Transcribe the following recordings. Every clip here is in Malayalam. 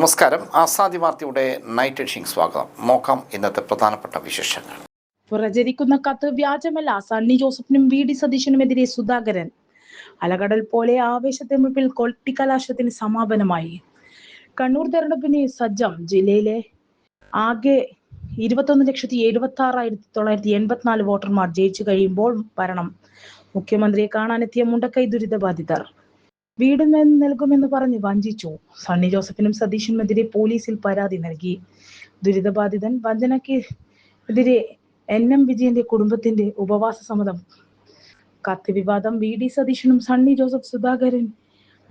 നമസ്കാരം. ആസാദി വാർത്തയുടെ നൈറ്റ് എഡിഷൻ സ്വാഗതം. നോക്കാം ഇന്നത്തെ പ്രധാനപ്പെട്ട വിശേഷങ്ങൾ. പ്രചരിക്കുന്ന കത്ത് വ്യാജമല്ല. സണ്ണി ജോസഫിനും വി.ഡി. സതീശനുമെതിരെ സുധാകരൻ. അലകടൽ പോലെ ആവേശത്തെമുപ്പിൽ കൊട്ടിക്കലാശത്തിന് സമാപനമായി. കണ്ണൂർ തെരഞ്ഞെടുപ്പിന് സജ്ജം. ജില്ലയിലെ ആകെ 21,76,984 വോട്ടർമാർ ജയിച്ചു കഴിയുമ്പോൾ ഭരണം. മുഖ്യമന്ത്രിയെ കാണാനെത്തിയ മുണ്ടക്കൈ ദുരിതബാധിതർ. വീട് നൽകുമെന്ന് പറഞ്ഞ് വഞ്ചിച്ചു. സണ്ണി ജോസഫിനും സതീശനുമെതിരെ പോലീസിൽ പരാതി നൽകി. ദുരിതബാധിതൻ വഞ്ചനയ്ക്കെതിരെ NM വിജയന്റെ കുടുംബത്തിന്റെ ഉപവാസ സമ്മതം. കത്ത് വിവാദം. വി.ഡി. സതീശനും സണ്ണി ജോസഫ് സുധാകരൻ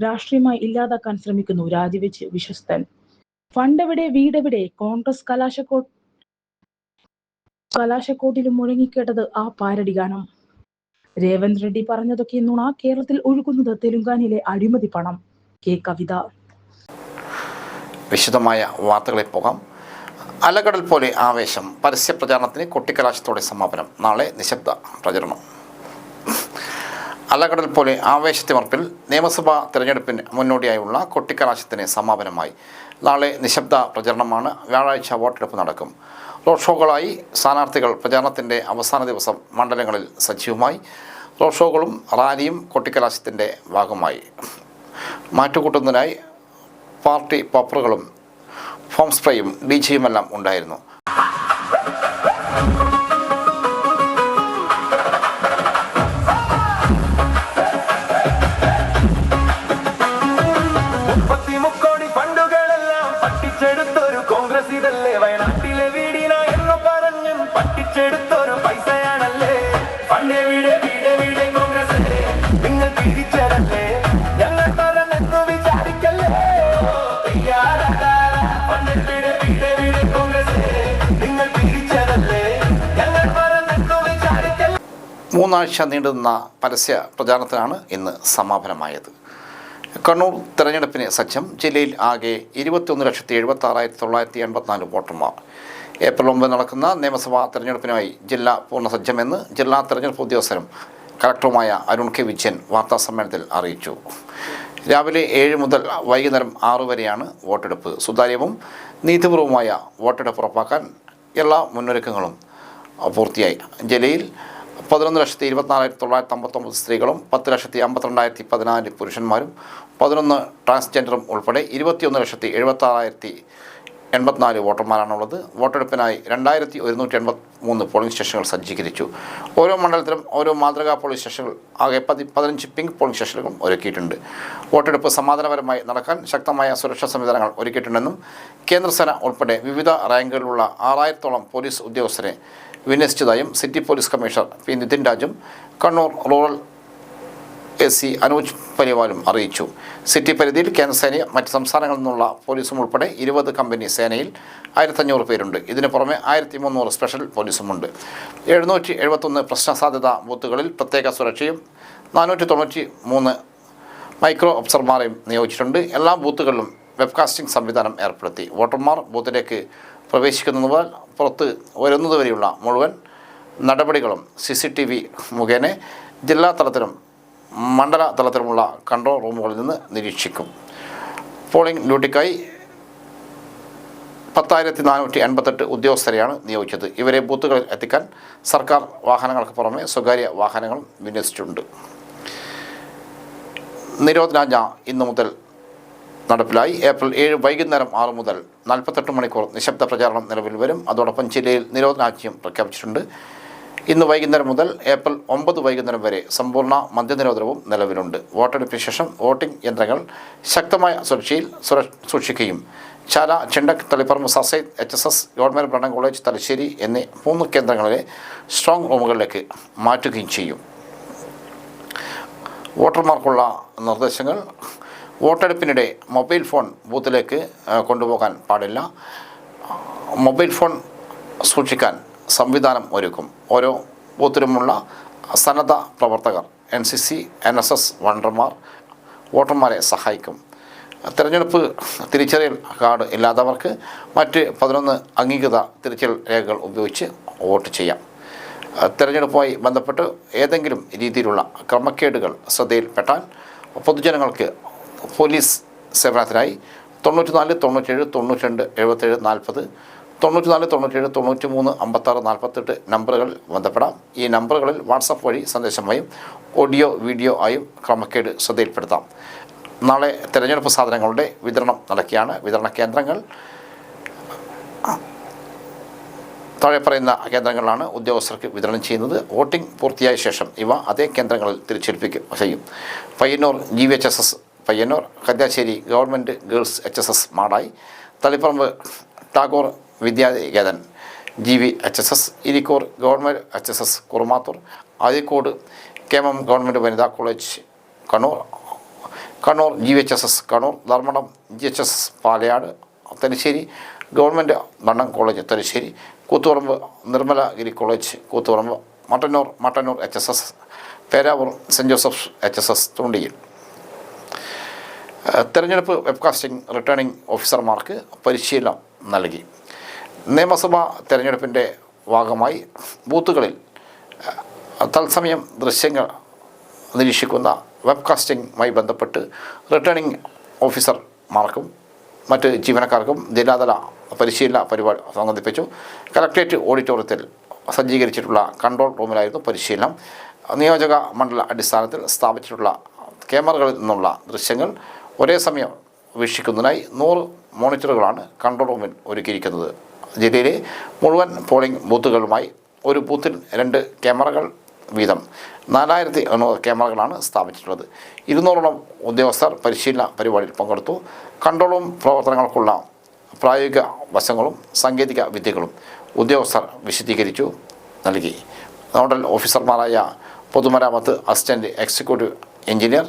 രാഷ്ട്രീയമായി ഇല്ലാതാക്കാൻ ശ്രമിക്കുന്നു. രാജിവെച്ച് വിശ്വസ്തൻ. ഫണ്ടെവിടെ വീടെവിടെ? കോൺഗ്രസ് കലാശക്കോട്ടിലും മുഴങ്ങിക്കേട്ടത് ആ പാരടി ഗാനം. രേവന്ത് റെഡ്ഡി പറഞ്ഞതൊക്കെ നുണ. കേരളത്തിൽ ഒഴുകുന്നത് തെലുങ്കാനയിലെ അഴിമതി പണം. കെ. കവിത. വിശദമായ വാർത്തകളിൽ പോകാം. അലകടൽ പോലെ ആവേശം. പരസ്യ പ്രചാരണത്തിന് കൊട്ടിക്കലാശത്തോടെ സമാപനം. നാളെ നിശബ്ദ പ്രചരണം. അലകടൽ പോലെ ആവേശത്തിമർപ്പിൽ നിയമസഭാ തെരഞ്ഞെടുപ്പിന് മുന്നോടിയായുള്ള കൊട്ടിക്കലാശത്തിന് സമാപനമായി. നാളെ നിശബ്ദ പ്രചരണമാണ്. വ്യാഴാഴ്ച വോട്ടെടുപ്പ് നടക്കും. റോഡ് ഷോകളായി സ്ഥാനാർത്ഥികൾ പ്രചാരണത്തിൻ്റെ അവസാന ദിവസം മണ്ഡലങ്ങളിൽ സജീവമായി. റോഡ് ഷോകളും റാലിയും കൊട്ടിക്കലാശത്തിൻ്റെ ഭാഗമായി. മാറ്റുകൂട്ടുന്നതിനായി പാർട്ടി പോപ്പറുകളും ഫോം സ്പ്രേയും DJയുമെല്ലാം ഉണ്ടായിരുന്നു. പറ്റിച്ചെടുത്തൊരു പൈസയാണല്ലേ പണ്ടേ വീട് വീട് വീട് കോൺഗ്രസ് നിങ്ങൾ തിരിച്ചതല്ലേ ഞങ്ങൾ പറഞ്ഞെന്നു വിചാരിക്കല്ലേ പണ്ടേ വീട് വീട് വീട് കോൺഗ്രസ് നിങ്ങൾ തിരിച്ചതല്ലേ ഞങ്ങൾ പറഞ്ഞെന്നു വിചാരിക്കല്ലേ. 3 ആഴ്ച നീണ്ടുനിന്ന പരസ്യ പ്രചാരണത്തിനാണ് ഇന്ന് സമാപനമായത്. കണ്ണൂർ തെരഞ്ഞെടുപ്പിന് സജ്ജം. ജില്ലയിൽ ആകെ 21,76,984 വോട്ടർമാർ. ഏപ്രിൽ 9 നടക്കുന്ന നിയമസഭാ തെരഞ്ഞെടുപ്പിനായി ജില്ല പൂർണ്ണസജ്ജമെന്ന് ജില്ലാ തെരഞ്ഞെടുപ്പ് ഉദ്യോഗസ്ഥരും കളക്ടറുമായ അരുൺ കെ വിജയൻ വാർത്താസമ്മേളനത്തിൽ അറിയിച്ചു. രാവിലെ 7 മുതൽ വൈകുന്നേരം 6 വരെയാണ് വോട്ടെടുപ്പ്. സുതാര്യവും നീതിപൂർവമായ വോട്ടെടുപ്പ് ഉറപ്പാക്കാൻ എല്ലാ മുന്നൊരുക്കങ്ങളും പൂർത്തിയായി. ജില്ലയിൽ 11,24,959 സ്ത്രീകളും 10,52,14 പുരുഷന്മാരും 11 ട്രാൻസ്ജെൻഡറും ഉൾപ്പെടെ 21,76,084 വോട്ടർമാരാണുള്ളത്. വോട്ടെടുപ്പിനായി 2,183 പോളിംഗ് സ്റ്റേഷനുകൾ സജ്ജീകരിച്ചു. ഓരോ മണ്ഡലത്തിലും ഓരോ മാതൃകാ പോളിംഗ് സ്റ്റേഷനുകൾ ആകെ 15 പിങ്ക് പോളിംഗ് സ്റ്റേഷനുകളും ഒരുക്കിയിട്ടുണ്ട്. വോട്ടെടുപ്പ് സമാധാനപരമായി നടക്കാൻ ശക്തമായ സുരക്ഷാ സംവിധാനങ്ങൾ ഒരുക്കിയിട്ടുണ്ടെന്നും കേന്ദ്രസേന ഉൾപ്പെടെ വിവിധ റാങ്കുകളിലുള്ള 6,000-ഓളം പോലീസ് ഉദ്യോഗസ്ഥരെ വിന്യസിച്ചതായും city police commissioner P. Nithin രാജും കണ്ണൂർ റൂറൽ AC അനൂജ് പരിവാലും അറിയിച്ചു. സിറ്റി പരിധിയിൽ കേന്ദ്രസേനയും മറ്റ് സംസ്ഥാനങ്ങളിൽ നിന്നുള്ള പോലീസും ഉൾപ്പെടെ 20 കമ്പനി സേനയിൽ 1,500 പേരുണ്ട്. ഇതിനു പുറമെ 1,300 സ്പെഷ്യൽ പോലീസുമുണ്ട്. 771 പ്രശ്നസാധ്യതാ ബൂത്തുകളിൽ പ്രത്യേക സുരക്ഷയും 493 മൈക്രോ ഒബ്സർവർമാരെയും നിയോഗിച്ചിട്ടുണ്ട്. എല്ലാ ബൂത്തുകളിലും വെബ്കാസ്റ്റിംഗ് സംവിധാനം ഏർപ്പെടുത്തി. വോട്ടർമാർ ബൂത്തിലേക്ക് പ്രവേശിക്കുന്നത് മുതൽ പുറത്ത് വരുന്നതുവരെയുള്ള മുഴുവൻ നടപടികളും CCTV മുഖേന ജില്ലാ തലത്തിലും മണ്ഡല തലത്തിലുമുള്ള കൺട്രോൾ റൂമുകളിൽ നിന്ന് നിരീക്ഷിക്കും. പോളിംഗ് ഡ്യൂട്ടിക്കായി 10,488 ഉദ്യോഗസ്ഥരെയാണ് നിയോഗിച്ചത്. ഇവരെ ബൂത്തുകളിൽ എത്തിക്കാൻ സർക്കാർ വാഹനങ്ങൾക്ക് പുറമെ സ്വകാര്യ വാഹനങ്ങളും വിന്യസിച്ചിട്ടുണ്ട്. നിരോധനാജ്ഞ ഇന്നു മുതൽ നടപ്പിലായി. ഏപ്രിൽ 7 വൈകുന്നേരം 6 മുതൽ 48 മണിക്കൂർ നിശബ്ദ പ്രചാരണം നിലവിൽ വരും. അതോടൊപ്പം ജില്ലയിൽ നിരോധനാജ്ഞയും പ്രഖ്യാപിച്ചിട്ടുണ്ട്. ഇന്ന് വൈകുന്നേരം മുതൽ ഏപ്രിൽ 9 വൈകുന്നേരം വരെ സമ്പൂർണ്ണ മദ്യനിരോധനവും നിലവിലുണ്ട്. വോട്ടെടുപ്പിന് ശേഷം വോട്ടിംഗ് യന്ത്രങ്ങൾ ശക്തമായ സുരക്ഷയിൽ സൂക്ഷിക്കുകയും ചാല, ചെണ്ടക്, തളിപ്പറമ്പ്, സസൈദ്, HSS, government Brennan college, Thalassery എന്നീ 3 കേന്ദ്രങ്ങളിലെ സ്ട്രോങ് റൂമുകളിലേക്ക് മാറ്റുകയും ചെയ്യും. വോട്ടർമാർക്കുള്ള നിർദ്ദേശങ്ങൾ: വോട്ടെടുപ്പിനിടെ മൊബൈൽ ഫോൺ ബൂത്തിലേക്ക് കൊണ്ടുപോകാൻ പാടില്ല. മൊബൈൽ ഫോൺ സൂക്ഷിക്കാൻ സംവിധാനം ഒരുക്കും. ഓരോ ബൂത്തിലുമുള്ള സന്നദ്ധ പ്രവർത്തകർ, NCC, NSS വണ്ടർമാർ വോട്ടർമാരെ സഹായിക്കും. തിരഞ്ഞെടുപ്പ് തിരിച്ചറിയൽ കാർഡ് ഇല്ലാത്തവർക്ക് മറ്റ് 11 അംഗീകൃത തിരിച്ചറിയൽ രേഖകൾ ഉപയോഗിച്ച് വോട്ട് ചെയ്യാം. തിരഞ്ഞെടുപ്പുമായി ബന്ധപ്പെട്ട് ഏതെങ്കിലും രീതിയിലുള്ള ക്രമക്കേടുകൾ ശ്രദ്ധയിൽപ്പെട്ടാൽ പൊതുജനങ്ങൾക്ക് പോലീസ് സേവനത്തിനായി 94 97 92 77 40 94 97 93 56 48 നമ്പറുകൾ ബന്ധപ്പെടാം. ഈ നമ്പറുകളിൽ വാട്സപ്പ് വഴി സന്ദേശമായും ഓഡിയോ വീഡിയോ ആയും ക്രമക്കേട് ശ്രദ്ധയിൽപ്പെടുത്താം. നാളെ തെരഞ്ഞെടുപ്പ് സാധനങ്ങളുടെ വിതരണം നടക്കുകയാണ്. വിതരണ കേന്ദ്രങ്ങൾ താഴെ പറയുന്ന കേന്ദ്രങ്ങളിലാണ് ഉദ്യോഗസ്ഥർക്ക് വിതരണം ചെയ്യുന്നത്. വോട്ടിംഗ് പൂർത്തിയായ ശേഷം ഇവ അതേ കേന്ദ്രങ്ങളിൽ തിരിച്ചേൽപ്പിക്കും ചെയ്യും. Payyanur GVHSS Payyanur, Kalliasseri government girls HSS Madayi, Taliparamba Tagore Vidyaniketan GVHSS, Irikkur government HSS Kurumathur, Adikkode KM government Vanitha college Kannur, Kannur GVHSS Kannur, Dharmadam GHS Palayad, Thalassery government Mannam college Thalassery, Koothuparamba Nirmalagiri college Koothuparamba, Mattannur HSS, Peravoor saint Joseph's HSS തുണ്ടിയിൽ. തെരഞ്ഞെടുപ്പ് വെബ്കാസ്റ്റിംഗ് റിട്ടേണിംഗ് ഓഫീസർമാർക്ക് പരിശീലനം നൽകി. നിയമസഭാ തെരഞ്ഞെടുപ്പിൻ്റെ ഭാഗമായി ബൂത്തുകളിൽ തത്സമയം ദൃശ്യങ്ങൾ നിരീക്ഷിക്കുന്ന വെബ്കാസ്റ്റിംഗുമായി ബന്ധപ്പെട്ട് റിട്ടേണിംഗ് ഓഫീസർമാർക്കും മറ്റ് ജീവനക്കാർക്കും ജില്ലാതല പരിശീലന പരിപാടി സംഘടിപ്പിച്ചു. കലക്ട്രേറ്റ് ഓഡിറ്റോറിയത്തിൽ സജ്ജീകരിച്ചിട്ടുള്ള കൺട്രോൾ റൂമിലായിരുന്നു പരിശീലനം. നിയോജക മണ്ഡല അടിസ്ഥാനത്തിൽ സ്ഥാപിച്ചിട്ടുള്ള ക്യാമറകളിൽ നിന്നുള്ള ദൃശ്യങ്ങൾ ഒരേ സമയം വീക്ഷിക്കുന്നതിനായി 100 മോണിറ്ററുകളാണ് കൺട്രോൾ റൂമിൽ ഒരുക്കിയിരിക്കുന്നത്. ജില്ലയിലെ മുഴുവൻ പോളിംഗ് ബൂത്തുകളുമായി ഒരു ബൂത്തിൽ 2 ക്യാമറകൾ വീതം 4800 ക്യാമറകളാണ് സ്ഥാപിച്ചിട്ടുള്ളത്. 200ഓളം ഉദ്യോഗസ്ഥർ പരിശീലന പരിപാടിയിൽ പങ്കെടുത്തു. കൺട്രോൾ റൂം പ്രവർത്തനങ്ങൾക്കുള്ള പ്രായോഗിക വശങ്ങളും സാങ്കേതിക വിദ്യകളും ഉദ്യോഗസ്ഥർ വിശദീകരിച്ചു നൽകി. നോഡൽ ഓഫീസർമാരായ പൊതുമരാമത്ത് assistant executive engineer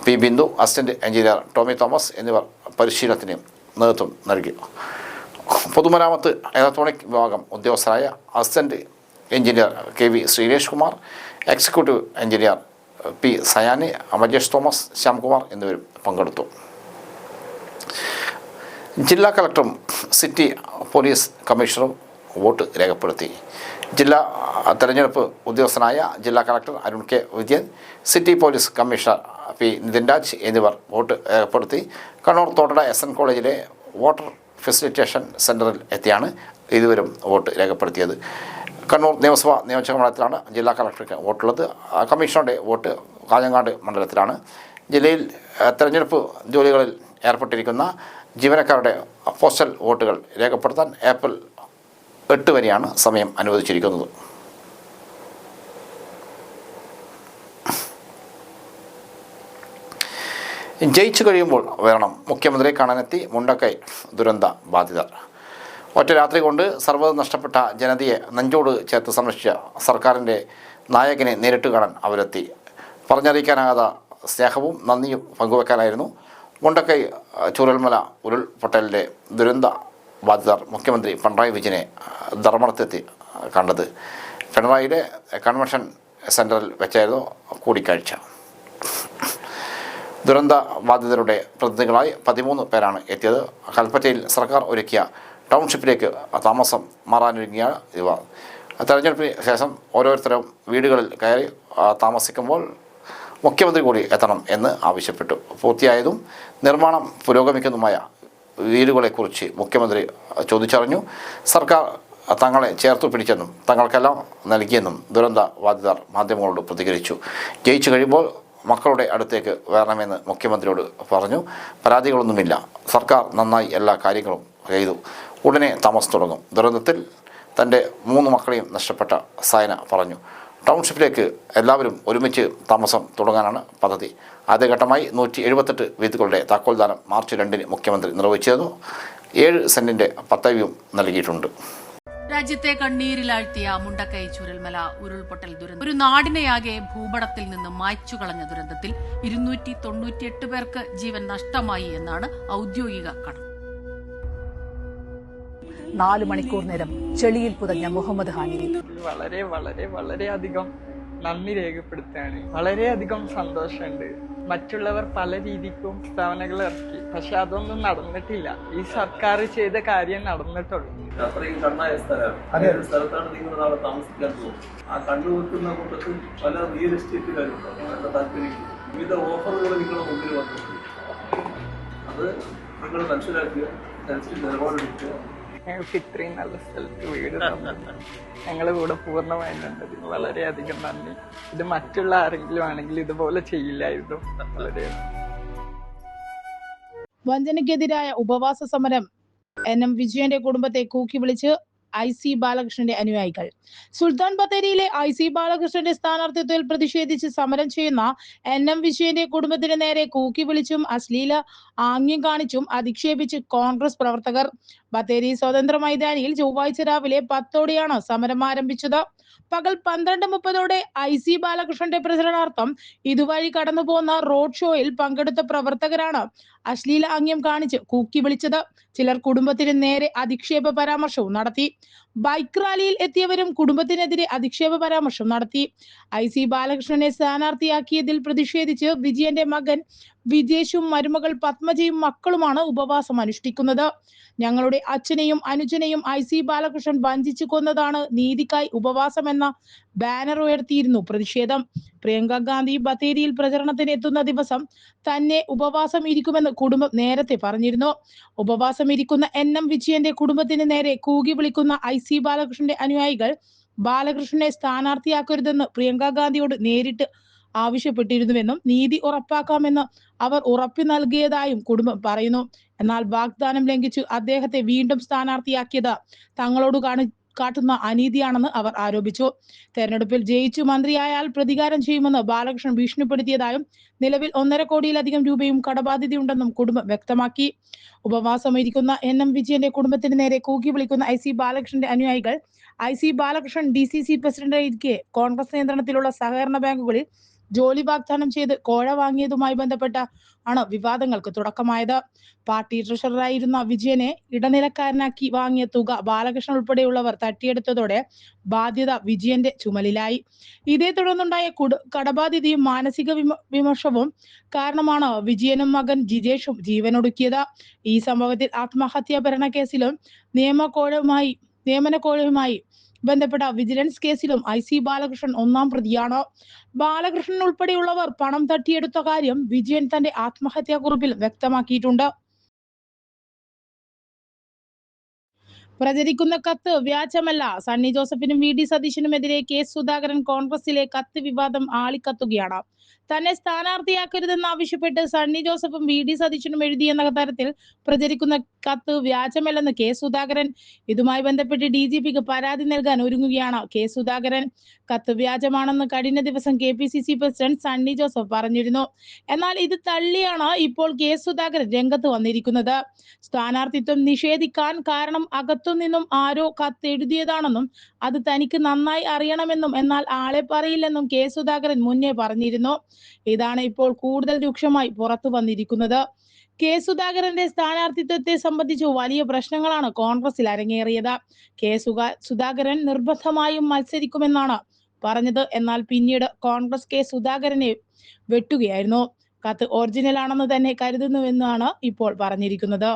P. Bindu, assistant engineer Tommy Thomas എന്നിവർ പരിശീലനത്തിന് നേതൃത്വം നൽകി. പൊതുമരാമത്ത് ഇലക്ട്രോണിക് വിഭാഗം ഉദ്യോഗസ്ഥരായ assistant engineer KV Sreeresh Kumar, executive engineer P. Sayani, Amajesh Thomas, Shyamkumar എന്നിവരും പങ്കെടുത്തു. ജില്ലാ കളക്ടറും സിറ്റി പോലീസ് കമ്മീഷണറും വോട്ട് രേഖപ്പെടുത്തി. ജില്ലാ തെരഞ്ഞെടുപ്പ് ഉദ്യോഗസ്ഥനായ ജില്ലാ കളക്ടർ Arun K. Vijayan, city police commissioner P. Nithin Raj എന്നിവർ വോട്ട് രേഖപ്പെടുത്തി. കണ്ണൂർ തോട്ടട SN കോളേജിലെ വോട്ടർ ഫെസിലിറ്റേഷൻ സെൻറ്ററിൽ എത്തിയാണ് ഇരുവരും വോട്ട് രേഖപ്പെടുത്തിയത്. കണ്ണൂർ നിയമസഭാ നിയോജക മണ്ഡലത്തിലാണ് ജില്ലാ കളക്ടർക്ക് വോട്ടുള്ളത്. കമ്മീഷണറുടെ വോട്ട് കാഞ്ഞങ്ങാട് മണ്ഡലത്തിലാണ്. ജില്ലയിൽ തെരഞ്ഞെടുപ്പ് ജോലികളിൽ ഏർപ്പെട്ടിരിക്കുന്ന ജീവനക്കാരുടെ പോസ്റ്റൽ വോട്ടുകൾ രേഖപ്പെടുത്താൻ ഏപ്രിൽ 8 വരെയാണ് സമയം അനുവദിച്ചിരിക്കുന്നത്. ജയിച്ചു കഴിയുമ്പോൾ വരണം. മുഖ്യമന്ത്രിയെ കാണാനെത്തി മുണ്ടക്കൈ ദുരന്ത ബാധിതർ. ഒറ്റ രാത്രി കൊണ്ട് സർവ്വതും നഷ്ടപ്പെട്ട ജനതയെ നെഞ്ചോട് ചേർത്ത് സംരക്ഷിച്ച സർക്കാരിൻ്റെ നായകനെ നേരിട്ട് കാണാൻ അവരെത്തി. പറഞ്ഞറിയിക്കാനാകാത്ത സ്നേഹവും നന്ദിയും പങ്കുവെക്കാനായിരുന്നു മുണ്ടക്കൈ ചൂരൽമല ഉരുൾപൊട്ടലിൻ്റെ ദുരന്ത ബാധിതർ മുഖ്യമന്ത്രി പിണറായി വിജയനെ ധർമ്മടത്തെത്തി കണ്ടത്. പിണറായിയുടെ കൺവെൻഷൻ സെൻറ്ററിൽ വെച്ചായിരുന്നു കൂടിക്കാഴ്ച. ദുരന്ത ബാധിതരുടെ പ്രതിനിധികളായി 13 പേരാണ് എത്തിയത്. കൽപ്പറ്റയിൽ സർക്കാർ ഒരുക്കിയ ടൗൺഷിപ്പിലേക്ക് താമസം മാറാനൊരുങ്ങിയാണ് ഇവ. തെരഞ്ഞെടുപ്പിന് ശേഷം ഓരോരുത്തരും വീടുകളിൽ കയറി താമസിക്കുമ്പോൾ മുഖ്യമന്ത്രി കൂടി എത്തണം എന്ന് ആവശ്യപ്പെട്ടു. പൂർത്തിയായതും നിർമ്മാണം പുരോഗമിക്കുന്നതുമായ വീടുകളെക്കുറിച്ച് മുഖ്യമന്ത്രി ചോദിച്ചറിഞ്ഞു. സർക്കാർ തങ്ങളെ ചേർത്തു പിടിച്ചെന്നും തങ്ങൾക്കെല്ലാം നൽകിയെന്നും ദുരന്ത ബാധിതർ മാധ്യമങ്ങളോട് പ്രതികരിച്ചു. ജയിച്ചു കഴിയുമ്പോൾ മക്കളുടെ അടുത്തേക്ക് വരണമെന്ന് മുഖ്യമന്ത്രിയോട് പറഞ്ഞു. പരാതികളൊന്നുമില്ല, സർക്കാർ നന്നായി എല്ലാ കാര്യങ്ങളും ചെയ്തു, ഉടനെ താമസം തുടങ്ങും. ദുരന്തത്തിൽ തൻ്റെ 3 മക്കളെയും നഷ്ടപ്പെട്ട സയന പറഞ്ഞു. ടൗൺഷിപ്പിലേക്ക് എല്ലാവരും ഒരുമിച്ച് താമസം തുടങ്ങാനാണ് പദ്ധതി. ആദ്യഘട്ടമായി 178 വീടുകളുടെ താക്കോൽദാനം മാർച്ച് 2 മുഖ്യമന്ത്രി നിർവഹിച്ചിരുന്നു. 7 സെന്റിന്റെ പട്ടയവും നൽകിയിട്ടുണ്ട്. രാജ്യത്തെ കണ്ണീരിലാഴ്ത്തിയ മുണ്ടക്കൈ ചൂരൽമല ഉരുൾപൊട്ടൽ ദുരന്തം ഒരു നാടിനെയാകെ ഭൂപടത്തിൽ നിന്ന് മായ്ച്ചു കളഞ്ഞ ദുരന്തത്തിൽ 298 പേർക്ക് ജീവൻ നഷ്ടമായി എന്നാണ് ഔദ്യോഗിക കണക്ക്. 4 മണിക്കൂർ നേരം ചെളിയിൽ പുതഞ്ഞ മുഹമ്മദ് ഹാനിയെ വളരെ വളരെ വളരെയധികം നന്ദി രേഖപ്പെടുത്തുകയാണ്. വളരെയധികം സന്തോഷമുണ്ട്. മറ്റുള്ളവർ പല രീതിക്കും പ്രസ്താവനകൾ ഇറക്കി, പക്ഷെ അതൊന്നും നടന്നിട്ടില്ല. ഈ സർക്കാർ ചെയ്ത കാര്യം നടന്നിട്ടുള്ളൂ. അത്രയും കണ്ണായ സ്ഥലമാണ്. സ്ഥലത്താണ് നിങ്ങൾ നാളെ താമസിക്കാൻ പോകും. ആ കണ്ടുവെക്കുന്ന കൂട്ടത്തിൽ പല റിയൽ എസ്റ്റേറ്റുകാരുണ്ട്. നല്ല താല്പര്യം വിവിധ ഓഫറുകൾ നിങ്ങളുടെ മുമ്പിൽ വന്നിട്ടുണ്ട്. അത് നിങ്ങൾ മനസ്സിലാക്കുക, മനസ്സിൽ നിലപാടെടുക്കുക. ഞങ്ങൾക്ക് ഇത്രയും നല്ല സ്ഥലത്ത് വീട് തന്നത് ഞങ്ങളുടെ കൂടെ പൂർണ്ണമായും കണ്ടത് വളരെയധികം നന്ദി. ഇത് മറ്റുള്ള ആരെങ്കിലും ആണെങ്കിൽ ഇതുപോലെ ചെയ്യില്ലായിരുന്നു. വളരെ വഞ്ചനയ്ക്കെതിരായ ഉപവാസ സമരം NM വിജയന്റെ കുടുംബത്തെ കൂക്കി വിളിച്ച് IC ബാലകൃഷ്ണന്റെ അനുയായികൾ. സുൽത്താൻ ബത്തേരിയിലെ IC ബാലകൃഷ്ണന്റെ സ്ഥാനാർത്ഥിത്വത്തിൽ പ്രതിഷേധിച്ച് സമരം ചെയ്യുന്ന NM വിജയന്റെ കുടുംബത്തിന് നേരെ കൂക്കി വിളിച്ചും അശ്ലീല ആംഗ്യം കാണിച്ചും അധിക്ഷേപിച്ച് കോൺഗ്രസ് പ്രവർത്തകർ. ബത്തേരി സ്വതന്ത്ര മൈതാനിയിൽ ചൊവ്വാഴ്ച രാവിലെ 10 സമരം ആരംഭിച്ചത്. പകൽ 12:30 IC ബാലകൃഷ്ണന്റെ പ്രചരണാർത്ഥം ഇതുവഴി കടന്നുപോകുന്ന റോഡ് ഷോയിൽ പങ്കെടുത്ത പ്രവർത്തകരാണ് അശ്ലീല ആംഗ്യം കാണിച്ച് കൂക്കി വിളിച്ചത്. ചിലർ കുടുംബത്തിന് നേരെ അധിക്ഷേപ പരാമർശവും നടത്തി. ബൈക്ക് റാലിയിൽ എത്തിയവരും കുടുംബത്തിനെതിരെ അധിക്ഷേപ പരാമർശം നടത്തി. IC ബാലകൃഷ്ണനെ സ്ഥാനാർത്ഥിയാക്കിയതിൽ പ്രതിഷേധിച്ച് വിജയന്റെ മകൻ വിജേഷും മരുമകൾ പത്മജയും മക്കളുമാണ് ഉപവാസം അനുഷ്ഠിക്കുന്നത്. ഞങ്ങളുടെ അച്ഛനെയും അനുജനെയും IC ബാലകൃഷ്ണൻ വഞ്ചിച്ചു കൊന്നതാണ് നീതിക്കായി ഉപവാസം എന്ന ബാനർ ഉയർത്തിയിരുന്നു പ്രതിഷേധം. പ്രിയങ്ക ഗാന്ധി ബത്തേരിയിൽ പ്രചരണത്തിന് എത്തുന്ന ദിവസം തന്നെ ഉപവാസം ഇരിക്കുമെന്ന് കുടുംബം നേരത്തെ പറഞ്ഞിരുന്നു. ഉപവാസം ഇരിക്കുന്ന NM വിജയന്റെ കുടുംബത്തിന് നേരെ കൂകി വിളിക്കുന്ന IC ബാലകൃഷ്ണന്റെ അനുയായികൾ ബാലകൃഷ്ണനെ സ്ഥാനാർത്ഥിയാക്കരുതെന്ന് പ്രിയങ്ക ഗാന്ധിയോട് നേരിട്ട് ആവശ്യപ്പെട്ടിരുന്നുവെന്നും നീതി ഉറപ്പാക്കാമെന്ന് അവർ ഉറപ്പു നൽകിയതായും കുടുംബം പറയുന്നു. എന്നാൽ വാഗ്ദാനം ലംഘിച്ചു അദ്ദേഹത്തെ വീണ്ടും സ്ഥാനാർത്ഥിയാക്കിയത് തങ്ങളോട് കാട്ടുന്ന അനീതിയാണെന്ന് അവർ ആരോപിച്ചു. തെരഞ്ഞെടുപ്പിൽ ജയിച്ചു മന്ത്രിയായാൽ പ്രതികാരം ചെയ്യുമെന്ന് ബാലകൃഷ്ണൻ ഭീഷണിപ്പെടുത്തിയതായും നിലവിൽ 1.5 കോടിയിലധികം രൂപയും കടബാധ്യതയുണ്ടെന്നും കുടുംബം വ്യക്തമാക്കി. ഉപവാസം ഇരിക്കുന്ന NM വിജയന്റെ കുടുംബത്തിന് നേരെ കൂക്കി വിളിക്കുന്ന IC ബാലകൃഷ്ണന്റെ അനുയായികൾ IC ബാലകൃഷ്ണൻ DCC പ്രസിഡന്റായിരിക്കെ കോൺഗ്രസ് നിയന്ത്രണത്തിലുള്ള സഹകരണ ബാങ്കുകളിൽ ജോലി വാഗ്ദാനം ചെയ്ത് കോഴ വാങ്ങിയതുമായി ബന്ധപ്പെട്ട വിവാദങ്ങൾക്ക് തുടക്കമായത്. പാർട്ടി ട്രഷററായിരുന്ന വിജയനെ ഇടനിലക്കാരനാക്കി വാങ്ങിയ തുക ബാലകൃഷ്ണൻ ഉൾപ്പെടെയുള്ളവർ തട്ടിയെടുത്തതോടെ ബാധ്യത വിജയന്റെ ചുമലിലായി. ഇതേ തുടർന്നുണ്ടായ കടബാധ്യതയും മാനസിക വിമർശവും കാരണമാണ് വിജയനും മകൻ ജിജേഷും ജീവനൊടുക്കിയത്. ഈ സംഭവത്തിൽ ആത്മഹത്യാ ഭരണ കേസിലും നിയമനക്കോഴയുമായി ബന്ധപ്പെട്ട വിജിലൻസ് കേസിലും IC ബാലകൃഷ്ണൻ 1-ാം പ്രതിയാണ്. ബാലകൃഷ്ണൻ ഉൾപ്പെടെയുള്ളവർ പണം തട്ടിയെടുത്ത കാര്യം വിജയൻ തന്റെ ആത്മഹത്യാക്കുറിപ്പിൽ വ്യക്തമാക്കിയിട്ടുണ്ട്. പ്രചരിക്കുന്ന കത്ത് വ്യാജമല്ല. സണ്ണി ജോസഫിനും VD സതീശനുമെതിരെ KS സുധാകരൻ കോൺഗ്രസിലെ കത്ത് വിവാദം ആളിക്കത്തുകയാണ്. തന്നെ സ്ഥാനാർത്ഥിയാക്കരുതെന്നാവശ്യപ്പെട്ട് സണ്ണി ജോസഫും VD സതീശനും എഴുതിയെന്ന തരത്തിൽ പ്രചരിക്കുന്ന കത്ത് വ്യാജമല്ലെന്ന് KS സുധാകരൻ. ഇതുമായി ബന്ധപ്പെട്ട് DGPക്ക് പരാതി നൽകാൻ ഒരുങ്ങുകയാണ് KS സുധാകരൻ. കത്ത് വ്യാജമാണെന്ന് കഴിഞ്ഞ ദിവസം KPCC പ്രസിഡന്റ് സണ്ണി ജോസഫ് പറഞ്ഞിരുന്നു. എന്നാൽ ഇത് തള്ളിയാണ് ഇപ്പോൾ KS സുധാകരൻ രംഗത്ത് വന്നിരിക്കുന്നത്. സ്ഥാനാർത്ഥിത്വം നിഷേധിക്കാൻ കാരണം അകത്തുനിന്നും ആരോ കത്ത് എഴുതിയതാണെന്നും അത് തനിക്ക് നന്നായി അറിയണമെന്നും എന്നാൽ ആളെ പറയില്ലെന്നും KS സുധാകരൻ മുന്നേ പറഞ്ഞിരുന്നു. ഇതാണ് ഇപ്പോൾ കൂടുതൽ രൂക്ഷമായി പുറത്തു വന്നിരിക്കുന്നത്. KS സുധാകരന്റെ സ്ഥാനാർത്ഥിത്വത്തെ സംബന്ധിച്ച് വലിയ പ്രശ്നങ്ങളാണ് കോൺഗ്രസിൽ അരങ്ങേറിയത്. KS സുധാകരൻ നിർബന്ധമായും മത്സരിക്കുമെന്നാണ് പറഞ്ഞത്. എന്നാൽ പിന്നീട് കോൺഗ്രസ് KS സുധാകരനെ വെട്ടുകയായിരുന്നു. കത്ത് ഒറിജിനൽ ആണെന്ന് തന്നെ കരുതുന്നുവെന്നാണ് ഇപ്പോൾ പറഞ്ഞിരിക്കുന്നത്.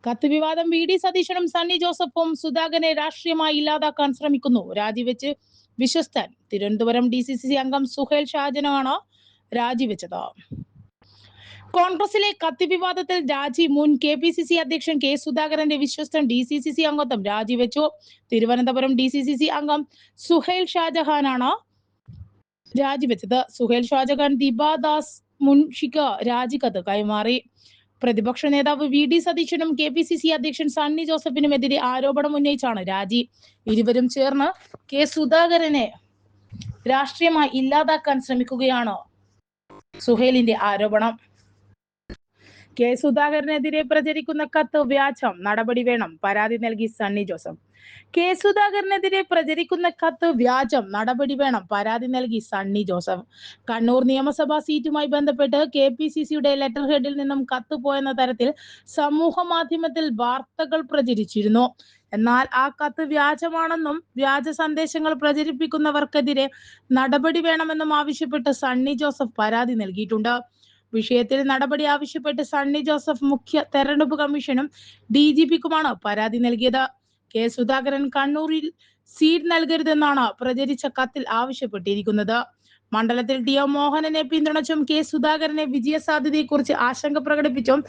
കത്ത് വിവാദം VD സതീശനും സണ്ണി ജോസഫും സുധാകരനെ രാഷ്ട്രീയമായി ഇല്ലാതാക്കാൻ ശ്രമിക്കുന്നു. രാജിവെച്ച് വിശ്വസ്തൻ. തിരുവനന്തപുരം DCC അംഗം സുഹേൽ ഷാജനാണ് രാജിവെച്ചത്. കോൺഗ്രസിലെ കത്ത് വിവാദത്തിൽ മുൻ KPCC അധ്യക്ഷൻ KS സുധാകരന്റെ വിശ്വസ്തൻ DCCC അംഗത്വം രാജിവെച്ചു. തിരുവനന്തപുരം DCCC അംഗം സുഹേൽ ഷാജഹാനാണ് രാജിവെച്ചത്. സുഹേൽ ഷാജഹാൻ ദിബാദാസ് മുൻഷിക്ക് രാജിക്കത്ത് കൈമാറി. പ്രതിപക്ഷ നേതാവ് VD സതീശനും KPCC അധ്യക്ഷൻ സണ്ണി ജോസഫിനുമെതിരെ ആരോപണം ഉന്നയിച്ചാണ് രാജി. ഇരുവരും ചേർന്ന് KS സുധാകരനെ രാഷ്ട്രീയമായി ഇല്ലാതാക്കാൻ ശ്രമിക്കുകയാണ് സുഹേലിന്റെ ആരോപണം. KS സുധാകരനെതിരെ പ്രചരിക്കുന്ന കത്ത് വ്യാജം, നടപടി വേണം, പരാതി നൽകി സണ്ണി ജോസഫ്. KS സുധാകരനെതിരെ പ്രചരിക്കുന്ന കത്ത് വ്യാജം, നടപടി വേണം, പരാതി നൽകി സണ്ണി ജോസഫ്. കണ്ണൂർ നിയമസഭാ സീറ്റുമായി ബന്ധപ്പെട്ട് KPCCയുടെ ലെറ്റർ ഹെഡിൽ നിന്നും കത്ത് പോയെന്ന തരത്തിൽ സമൂഹ മാധ്യമത്തിൽ വാർത്തകൾ പ്രചരിച്ചിരുന്നു. എന്നാൽ ആ കത്ത് വ്യാജമാണെന്നും വ്യാജ സന്ദേശങ്ങൾ പ്രചരിപ്പിക്കുന്നവർക്കെതിരെ നടപടി വേണമെന്നും ആവശ്യപ്പെട്ട് സണ്ണി ജോസഫ് പരാതി നൽകിയിട്ടുണ്ട്. വിഷയത്തിൽ നടപടി ആവശ്യപ്പെട്ട് സണ്ണി ജോസഫ് മുഖ്യ തെരഞ്ഞെടുപ്പ് കമ്മീഷനും DGPക്കുമാണ് പരാതി നൽകിയത്. KS സുധാകരൻ കണ്ണൂരിൽ സീറ്റ് നൽകരുതെന്നാണ് പ്രചരിച്ച കത്തിൽ ആവശ്യപ്പെട്ടിരിക്കുന്നത്. മണ്ഡലത്തിൽ ടി ഒ മോഹനനെ പിന്തുണച്ചും കെ സുധാകരനെ വിജയസാധ്യതയെക്കുറിച്ച് ആശങ്ക പ്രകടിപ്പിച്ചും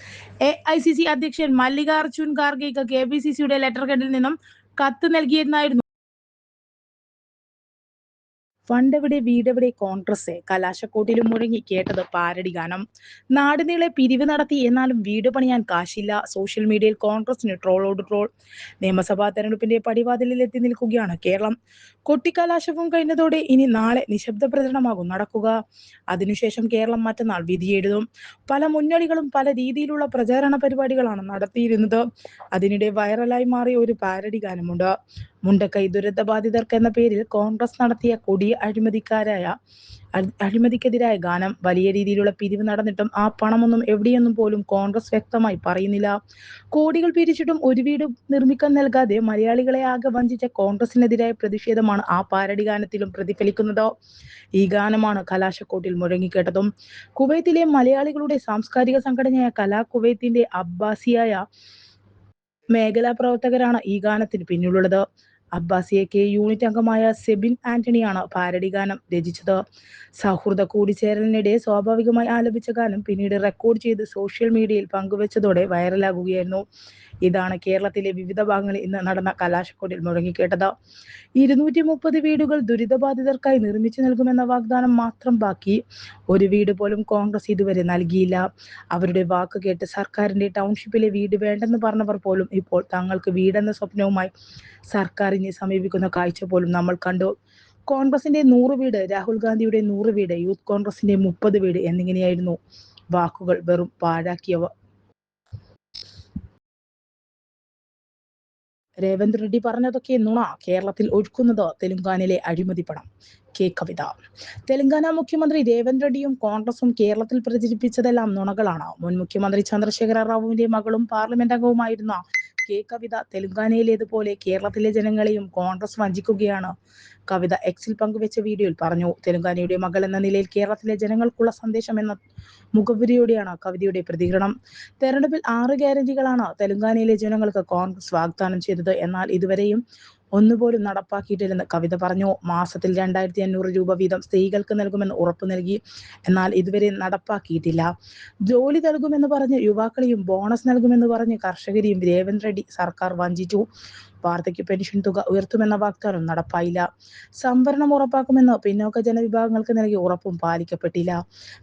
AICC അധ്യക്ഷൻ മല്ലികാർജുൻ ഖാർഗെക്ക് KPCCയുടെ ലെറ്റർ ഹെഡിൽ നിന്നും കത്ത് നൽകിയെന്നായിരുന്നു. ഫണ്ടെവിടെ വീടെവിടെ കോൺഗ്രസ് കലാശക്കോട്ടിലും മുഴങ്ങി കേട്ടത് പാരഡി ഗാനം. നാടിനീളെ പിരിവ് നടത്തി എന്നാലും വീട് പണിയാൻ കാശില്ല. സോഷ്യൽ മീഡിയയിൽ കോൺഗ്രസിന് ട്രോളോട് ട്രോൾ. നിയമസഭാ തെരഞ്ഞെടുപ്പിന്റെ പടിവാതിലിൽ എത്തി നിൽക്കുകയാണ് കേരളം. കൊട്ടിക്കലാശവും കഴിഞ്ഞതോടെ ഇനി നാളെ നിശബ്ദ പ്രചരണമാകും നടക്കുക. അതിനുശേഷം കേരളം മറ്റന്നാൾ വിധിയെഴുതും. പല മുന്നണികളും പല രീതിയിലുള്ള പ്രചാരണ പരിപാടികളാണ് നടത്തിയിരുന്നത്. അതിനിടെ വൈറലായി മാറിയ ഒരു പാരഡി ഗാനമുണ്ട്. മുണ്ടക്കൈ ദുരന്തബാധിതർക്ക് എന്ന പേരിൽ കോൺഗ്രസ് നടത്തിയ കൊടിയ അഴിമതിക്കെതിരായ ഗാനം. വലിയ രീതിയിലുള്ള പിരിവ് നടന്നിട്ടും ആ പണമൊന്നും എവിടെയെന്നും പോലും കോൺഗ്രസ് വ്യക്തമായി പറയുന്നില്ല. കോടികൾ പിരിച്ചിട്ടും ഒരു വീട് നിർമ്മിക്കാൻ നൽകാതെ മലയാളികളെ ആകെ വഞ്ചിച്ച കോൺഗ്രസിനെതിരായ പ്രതിഷേധമാണ് ആ പാരഡി ഗാനത്തിലും പ്രതിഫലിക്കുന്നത്. ഈ ഗാനമാണ് കലാശക്കോട്ടിൽ മുഴങ്ങിക്കേട്ടതും. കുവൈത്തിലെ മലയാളികളുടെ സാംസ്കാരിക സംഘടനയായ കലാ കുവൈത്തിന്റെ അബ്ബാസിയായ മേഖലാ പ്രവർത്തകരാണ് ഈ ഗാനത്തിന് പിന്നിലുള്ളത്. അബ്ബാസിയെ കെ യൂണിറ്റ് അംഗമായ സെബിൻ ആന്റണിയാണ് പാരഡി ഗാനം രചിച്ചത്. സൗഹൃദ കൂടിച്ചേരലിനിടെ സ്വാഭാവികമായി ആലപിച്ച ഗാനം പിന്നീട് റെക്കോർഡ് ചെയ്ത് സോഷ്യൽ മീഡിയയിൽ പങ്കുവച്ചതോടെ വൈറലാകുകയായിരുന്നു. ഇതാണ് കേരളത്തിലെ വിവിധ ഭാഗങ്ങളിൽ ഇന്ന് നടന്ന കലാശക്കൊടിൽ മുഴങ്ങിക്കേട്ടത്. 230 വീടുകൾ ദുരിതബാധിതർക്കായി നിർമ്മിച്ചു നൽകുമെന്ന വാഗ്ദാനം മാത്രം ബാക്കി. ഒരു വീട് പോലും കോൺഗ്രസ് ഇതുവരെ നൽകിയില്ല. അവരുടെ വാക്ക് കേട്ട് സർക്കാരിന്റെ ടൗൺഷിപ്പിലെ വീട് വേണ്ടെന്ന് പറഞ്ഞവർ പോലും ഇപ്പോൾ തങ്ങൾക്ക് വീടെന്ന സ്വപ്നവുമായി സർക്കാരിനെ സമീപിക്കുന്ന കാഴ്ച പോലും നമ്മൾ കണ്ടു. കോൺഗ്രസിന്റെ 100 വീട്, രാഹുൽ ഗാന്ധിയുടെ 100 വീട്, യൂത്ത് കോൺഗ്രസിന്റെ 30 വീട് എന്നിങ്ങനെയായിരുന്നു വാക്കുകൾ വെറും പാഴാക്കിയവ. രേവന്ത് റെഡ്ഡി പറഞ്ഞതൊക്കെ നുണ. കേരളത്തിൽ ഒഴുക്കുന്നത് തെലുങ്കാനയിലെ അഴിമതി പണം. കെ കവിത. തെലങ്കാന മുഖ്യമന്ത്രി രേവന്ത് റെഡ്ഡിയും കോൺഗ്രസും കേരളത്തിൽ പ്രചരിപ്പിച്ചതെല്ലാം നുണകളാണ്. മുൻ മുഖ്യമന്ത്രി ചന്ദ്രശേഖര റാവുവിന്റെ മകളും പാർലമെന്റ് അംഗവുമായിരുന്ന കെ കവിത തെലങ്കാനയിലേതുപോലെ കേരളത്തിലെ ജനങ്ങളെയും കോൺഗ്രസ് വഞ്ചിക്കുകയാണ്. കവിത എക്സിൽ പങ്കുവെച്ച വീഡിയോയിൽ പറഞ്ഞു. തെലങ്കാനയുടെ മകൾ എന്ന നിലയിൽ കേരളത്തിലെ ജനങ്ങൾക്കുള്ള സന്ദേശം എന്ന മുഖവുരയോടെയാണ് കവിതയുടെ പ്രതികരണം. തെരഞ്ഞെടുപ്പിൽ 6 ഗ്യാരണ്ടികളാണ് തെലങ്കാനയിലെ ജനങ്ങൾക്ക് കോൺഗ്രസ് വാഗ്ദാനം ചെയ്തത്. എന്നാൽ ഇതുവരെയും ഒന്നുപോലും നടപ്പാക്കിയിട്ടില്ലെന്ന് കവിത പറഞ്ഞു. മാസത്തിൽ 2500 രൂപ വീതം സ്ത്രീകൾക്ക് നൽകുമെന്ന് ഉറപ്പു നൽകി. എന്നാൽ ഇതുവരെ നടപ്പാക്കിയിട്ടില്ല. ജോലി നൽകുമെന്ന് പറഞ്ഞ് യുവാക്കളെയും ബോണസ് നൽകുമെന്ന് പറഞ്ഞ് കർഷകരെയും രേവന്ത് റെഡ്ഡി സർക്കാർ വഞ്ചിച്ചു. വാർദ്ധക്യ പെൻഷൻ തുക ഉയർത്തുമെന്ന വാഗ്ദാനം നടപ്പായില്ല. സംവരണം ഉറപ്പാക്കുമെന്ന് പിന്നോക്ക ജനവിഭാഗങ്ങൾക്ക് നൽകിയ ഉറപ്പും പാലിക്കപ്പെട്ടില്ല.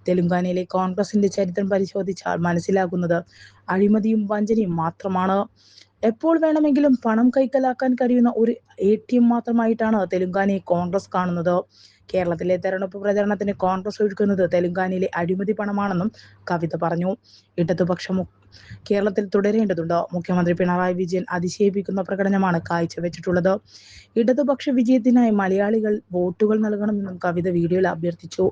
തെലങ്കാനയിലെ കോൺഗ്രസിന്റെ ചരിത്രം പരിശോധിച്ചാൽ മനസ്സിലാകുന്നത് അഴിമതിയും വഞ്ചനയും മാത്രമാണ്. എപ്പോൾ വേണമെങ്കിലും പണം കൈക്കലാക്കാൻ കഴിയുന്ന ഒരു ATM മാത്രമായിട്ടാണ് തെലങ്കാനയെ കോൺഗ്രസ് കാണുന്നത്. കേരളത്തിലെ തെരഞ്ഞെടുപ്പ് പ്രചരണത്തിന് കോൺഗ്രസ് ഒഴുക്കുന്നത് തെലങ്കാനയിലെ അഴിമതി പണമാണെന്നും കവിത പറഞ്ഞു. ഇടതുപക്ഷം കേരളത്തിൽ തുടരേണ്ടതുണ്ട്. മുഖ്യമന്ത്രി പിണറായി വിജയൻ അതിശയിപ്പിക്കുന്ന പ്രകടനമാണ് കാഴ്ചവെച്ചിട്ടുള്ളത്. ഇടതുപക്ഷ വിജയത്തിനായി മലയാളികൾ വോട്ടുകൾ നൽകണമെന്നും കവിത വീഡിയോയിൽ അഭ്യർത്ഥിച്ചു.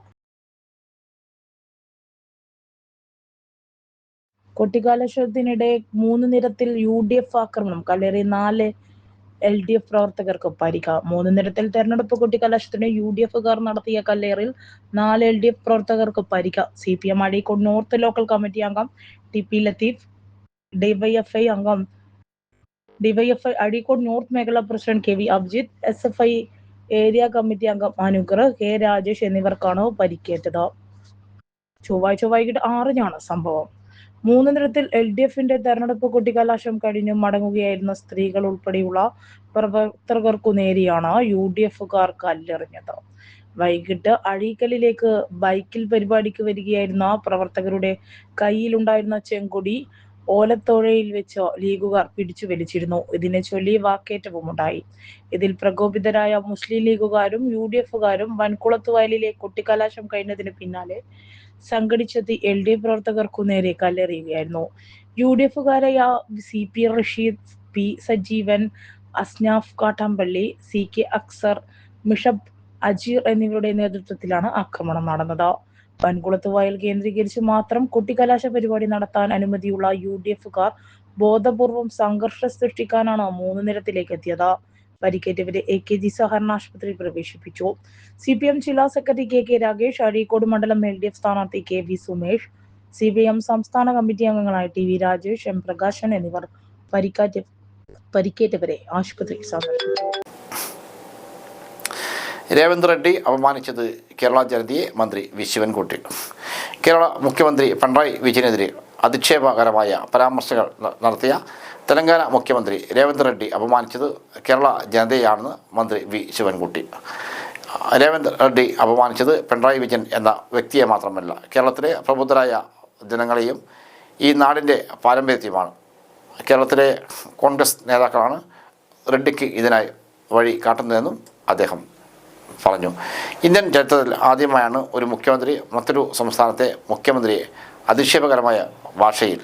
കൊട്ടിക്കലാശത്തിനിടെ 3 നിരത്തിൽ UDF ആക്രമണം. കല്ലേറി 4 LDF പ്രവർത്തകർക്ക് പരിക്ക്. 3 നിരത്തിൽ തെരഞ്ഞെടുപ്പ് കൊട്ടിക്കലാശത്തിന് UDF-കാർ നടത്തിയ കല്ലേറിൽ 4 LDF പ്രവർത്തകർക്ക് പരിക്ക്. CPM Azhikode north local committee അംഗം TP Latheef, DYFI Azhikode north മേഖലാ president KV Abhijith, SFI area committee അംഗം അനുഗ്രഹ്, K രാജേഷ് എന്നിവർക്കാണ് പരിക്കേറ്റത്. ചൊവ്വാഴ്ച വൈകിട്ട് 6-നാണ് സംഭവം. 3 നിരത്തിൽ LDF-ന്റെ തെരഞ്ഞെടുപ്പ് കൊട്ടിക്കലാശം കഴിഞ്ഞ് മടങ്ങുകയായിരുന്ന സ്ത്രീകൾ ഉൾപ്പെടെയുള്ള പ്രവർത്തകർക്കു നേരെയാണ് UDF-കാർ കല്ലെറിഞ്ഞത്. വൈകിട്ട് അഴീക്കലിലേക്ക് ബൈക്കിൽ പരിപാടിക്ക് വരികയായിരുന്ന പ്രവർത്തകരുടെ കയ്യിലുണ്ടായിരുന്ന ചെങ്കൊടി ഓലത്തോഴയിൽ വെച്ച് ലീഗുകാർ പിടിച്ചു വലിച്ചിരുന്നു. ഇതിനെ ചൊല്ലി വാക്കേറ്റവും ഉണ്ടായി. ഇതിൽ പ്രകോപിതരായ മുസ്ലിം ലീഗുകാരും UDF-കാരും വൻകുളത്ത് വയലിലെ കൊട്ടിക്കലാശം കഴിഞ്ഞതിന് പിന്നാലെ സംഘടിച്ചെത്തി LDF പ്രവർത്തകർക്കു നേരെ കല്ലെറിയുകയായിരുന്നു. UDF-കാരായ CP Rasheed, P Sajeevan, Asnaf Kattampally, CK Aksar, Mishab Ajeer എന്നിവരുടെ നേതൃത്വത്തിലാണ് ആക്രമണം നടന്നത്. വൻകുളത്ത് വയൽ കേന്ദ്രീകരിച്ച് മാത്രം കൊട്ടിക്കലാശ പരിപാടി നടത്താൻ അനുമതിയുള്ള UDF-കാർ ബോധപൂർവം സംഘർഷം സൃഷ്ടിക്കാനാണ് 3 നിരത്തിലേക്ക് എത്തിയത്. പരിക്കേറ്റവരെ AKG സഹകരണ ആശുപത്രിയിൽ പ്രവേശിപ്പിച്ചു. CPM ജില്ലാ സെക്രട്ടറി KK രാഗേഷ്, അഴീക്കോട് മണ്ഡലം LDF സ്ഥാനാർത്ഥി KV സുമേഷ്, CPM സംസ്ഥാന കമ്മിറ്റി അംഗങ്ങളായ TV രാജേഷ്, M പ്രകാശൻ എന്നിവർ പരിക്കേറ്റവരെ ആശുപത്രിയിൽ സന്ദർശിച്ചു. രേവന്ത് റെഡ്ഡി അപമാനിച്ചത് കേരള ജനതയെ മന്ത്രി വി ശിവൻകുട്ടി. കേരള മുഖ്യമന്ത്രി പിണറായി വിജയനെതിരെ അധിക്ഷേപകരമായ പരാമർശങ്ങൾ നടത്തിയ തെലങ്കാന മുഖ്യമന്ത്രി രേവന്ത് റെഡ്ഡി അപമാനിച്ചത് കേരള ജനതയെയാണെന്ന് മന്ത്രി വി ശിവൻകുട്ടി. രേവന്ത് റെഡ്ഡി അപമാനിച്ചത് പിണറായി വിജയൻ എന്ന വ്യക്തിയെ മാത്രമല്ല, കേരളത്തിലെ പ്രബുദ്ധരായ ജനങ്ങളെയും ഈ നാടിൻ്റെ പാരമ്പര്യത്തെയുമാണ്. കേരളത്തിലെ കോൺഗ്രസ് നേതാക്കളാണ് റെഡ്ഡിക്ക് ഇതിനായി വഴി കാട്ടുന്നതെന്നും അദ്ദേഹം പറഞ്ഞു. ഇന്ത്യൻ ചരിത്രത്തിൽ ആദ്യമായാണ് ഒരു മുഖ്യമന്ത്രി മറ്റൊരു സംസ്ഥാനത്തെ മുഖ്യമന്ത്രിയെ അധിക്ഷേപകരമായ ഭാഷയിൽ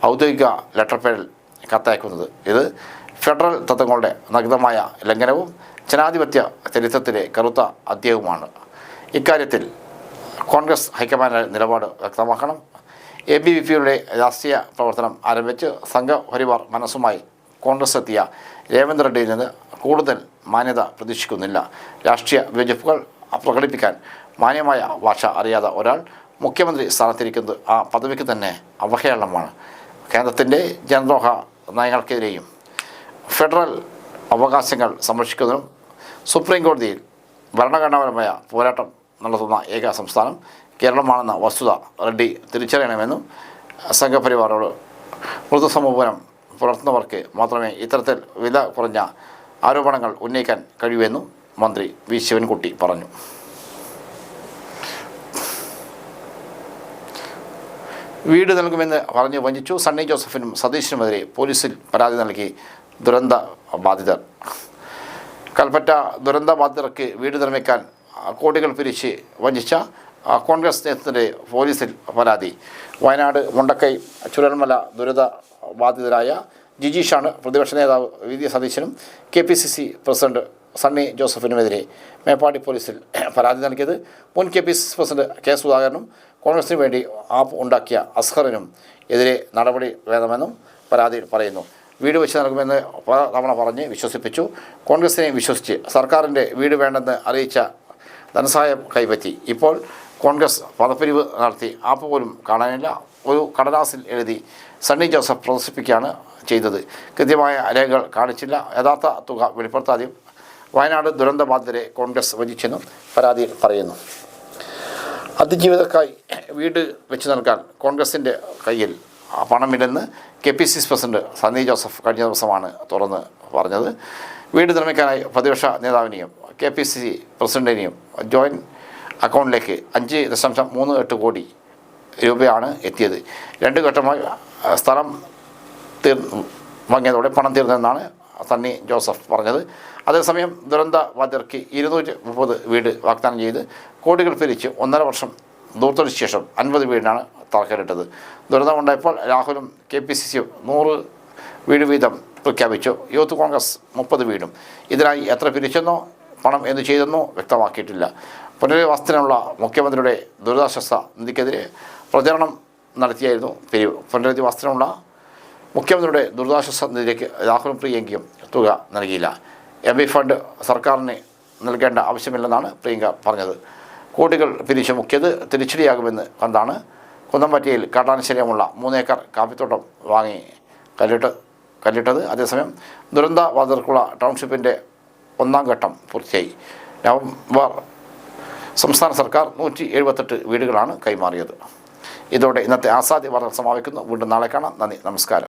ഔദ്യോഗിക ലെറ്റർ പേരിൽ കത്തയക്കുന്നത്. ഇത് ഫെഡറൽ തത്വങ്ങളുടെ നഗ്നമായ ലംഘനവും ജനാധിപത്യ ചരിത്രത്തിലെ കറുത്ത അധ്യായവുമാണ്. ഇക്കാര്യത്തിൽ കോൺഗ്രസ് ഹൈക്കമാൻഡ് നിലപാട് വ്യക്തമാക്കണം. ABVPയുടെ രാഷ്ട്രീയ പ്രവർത്തനം ആരംഭിച്ച് സംഘപരിവാർ മനസ്സുമായി കോൺഗ്രസ് എത്തിയ രേവന്ത് റെഡ്ഡിയിൽ നിന്ന് കൂടുതൽ മാന്യത പ്രതീക്ഷിക്കുന്നില്ല. രാഷ്ട്രീയ വിയോജിപ്പുകൾ പ്രകടിപ്പിക്കാൻ മാന്യമായ ഭാഷ അറിയാത്ത ഒരാൾ മുഖ്യമന്ത്രി സ്ഥാനത്തിരിക്കുന്നത് ആ പദവിക്ക് തന്നെ അവഹേളനമാണ്. കേന്ദ്രത്തിൻ്റെ ജനദ്രോഹ നയങ്ങൾക്കെതിരെയും ഫെഡറൽ അവകാശങ്ങൾ സംരക്ഷിക്കുന്നതിനും സുപ്രീം കോടതിയിൽ ഭരണഘടനാപരമായ പോരാട്ടം നടത്തുന്ന ഏക സംസ്ഥാനം കേരളമാണെന്ന വസ്തുത റെഡ്ഡി തിരിച്ചറിയണമെന്നും സംഘപരിവാറോട് മൃദുസമീപനം പുലർത്തുന്നവർക്ക് മാത്രമേ ഇത്തരത്തിൽ വില കുറഞ്ഞ ആരോപണങ്ങൾ ഉന്നയിക്കാൻ കഴിയൂവെന്നും മന്ത്രി വി ശിവൻകുട്ടി പറഞ്ഞു. വീട് നൽകുമെന്ന് പറഞ്ഞ് വഞ്ചിച്ചു. സണ്ണി ജോസഫിനും സതീഷിനുമെതിരെ പോലീസിൽ പരാതി നൽകി ദുരന്ത ബാധിതർ. കൽപ്പറ്റ ദുരന്ത ബാധിതർക്ക് വീട് നിർമ്മിക്കാൻ കോടികൾ പിരിച്ച് വഞ്ചിച്ച കോൺഗ്രസ് നേതൃത്വത്തിൻ്റെ പോലീസിൽ പരാതി. വയനാട് മുണ്ടക്കൈ ചുരൽമല ദുരിത ബാധിതരായ ജിജീഷാണ് പ്രതിപക്ഷ നേതാവ് വി സതീശനും KPCC പ്രസിഡന്റ് സണ്ണി ജോസഫിനുമെതിരെ മേപ്പാടി പോലീസിൽ പരാതി നൽകിയത്. മുൻ KPCC പ്രസിഡന്റ് K സുധാകരനും കോൺഗ്രസിന് വേണ്ടി ആപ്പ് ഉണ്ടാക്കിയ അസ്ഹറിനും എതിരെ നടപടി വേണമെന്നും പരാതിയിൽ പറയുന്നു. വീട് വെച്ച് നൽകുമെന്ന് പല തവണ പറഞ്ഞ് വിശ്വസിപ്പിച്ചു. കോൺഗ്രസിനെ വിശ്വസിച്ച് സർക്കാരിൻ്റെ വീട് വേണ്ടെന്ന് അറിയിച്ച ധനസഹായം കൈപ്പറ്റി. ഇപ്പോൾ കോൺഗ്രസ് പദപ്പിരിവ് നടത്തി ആപ്പ് പോലും കാണാനില്ല. ഒരു കടലാസിൽ എഴുതി സണ്ണി ജോസഫ് പ്രദർശിപ്പിക്കുകയാണ് ചെയ്തത്. കൃത്യമായ രേഖകൾ കാണിച്ചില്ല. യഥാർത്ഥ തുക വെളിപ്പെടുത്താതെയും വയനാട് ദുരന്ത ബാധിതരെ കോൺഗ്രസ് വഞ്ചിച്ചെന്നും പരാതിയിൽ പറയുന്നു. അതിജീവിതർക്കായി വീട് വെച്ച് നൽകാൻ കോൺഗ്രസിൻ്റെ കയ്യിൽ പണമില്ലെന്ന് KPCC പ്രസിഡന്റ് സണ്ണി ജോസഫ് കഴിഞ്ഞ ദിവസമാണ് തുറന്ന് പറഞ്ഞത്. വീട് നിർമ്മിക്കാനായി പ്രതിപക്ഷ നേതാവിനെയും KPCC പ്രസിഡന്റിനെയും ജോയിൻറ്റ് അക്കൗണ്ടിലേക്ക് 5.38 കോടി രൂപയാണ് എത്തിയത്. 2 ഘട്ടമായി സ്ഥലം വാങ്ങിയതോടെ പണം തീർന്നെന്നാണ് സണ്ണി ജോസഫ് പറഞ്ഞത്. അതേസമയം ദുരന്ത ബാധിതർക്ക് 230 വീട് വാഗ്ദാനം ചെയ്ത് കോടികൾ പിരിച്ച് 1.5 വർഷം ദൂർത്തടിച്ച ശേഷം 50 വീടിനാണ് തറക്കല്ലിട്ടത്. ദുരന്തമുണ്ടായപ്പോൾ രാഹുലും KPCCയും 100 വീട് വീതം പ്രഖ്യാപിച്ചു. യൂത്ത് കോൺഗ്രസ് 30 വീടും. ഇതിനായി എത്ര പിരിച്ചെന്നോ പണം എന്തു ചെയ്തെന്നോ വ്യക്തമാക്കിയിട്ടില്ല. പുനരധിവാസത്തിനുള്ള മുഖ്യമന്ത്രിയുടെ ദുരിതാശ്വാസ നിധിക്കെതിരെ പ്രചരണം നടത്തിയായിരുന്നു പിരിവ്. പുനരധിവാസത്തിനുള്ള മുഖ്യമന്ത്രിയുടെ ദുരിതാശ്വാസ നിധിയിലേക്ക് രാഹുലും പ്രിയങ്കയും തുക നൽകിയില്ല. MB ഫണ്ട് സർക്കാരിന് നൽകേണ്ട ആവശ്യമില്ലെന്നാണ് പ്രിയങ്ക പറഞ്ഞത്. കോടികൾ പിരിച്ചു മുക്കിയത് തിരിച്ചടിയാകുമെന്ന് കണ്ടാണ് കുന്നമ്പറ്റയിൽ കാട്ടാനശ്ശേരിയുമുള്ള 3 ഏക്കർ കാപ്പിത്തോട്ടം വാങ്ങി കല്ലിട്ടത്. അതേസമയം ദുരന്ത ബാധിതർക്കുള്ള ടൗൺഷിപ്പിൻ്റെ 1ാം ഘട്ടം പൂർത്തിയായി. നവംബർ സംസ്ഥാന സർക്കാർ 178 വീടുകളാണ് കൈമാറിയത്. ഇതോടെ ഇന്നത്തെ ആസാദി വാർത്തകൾ സമാപിക്കുന്നു. വീണ്ടും നാളെ കാണാം. നന്ദി, നമസ്കാരം.